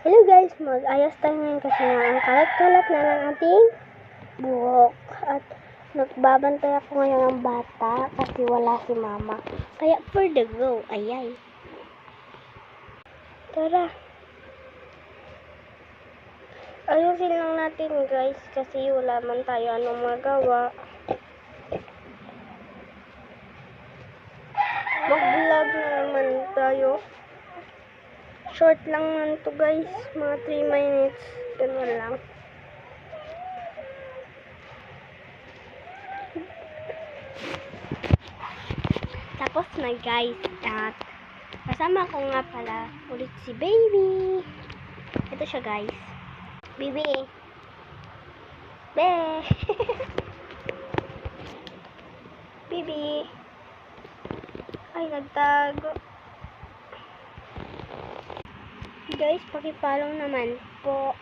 Hello guys, mag-ayos tayo ngayon kasi nga ang kalat-kalat na ng ating buhok. At nagbabantay ako ngayon ng bata kasi wala si mama. Kaya for the go, ayay. Tara. Ayusin lang natin guys kasi wala man tayo anong magawa. Mag-vlog na naman tayo. Short lang man to guys, mga 3 minutes, gano'n lang. Tapos na guys, at kasama ko nga pala ulit si baby. Ito siya guys. Baby. Be. Baby. Ay, nagtago. Guys, pakipollow naman po.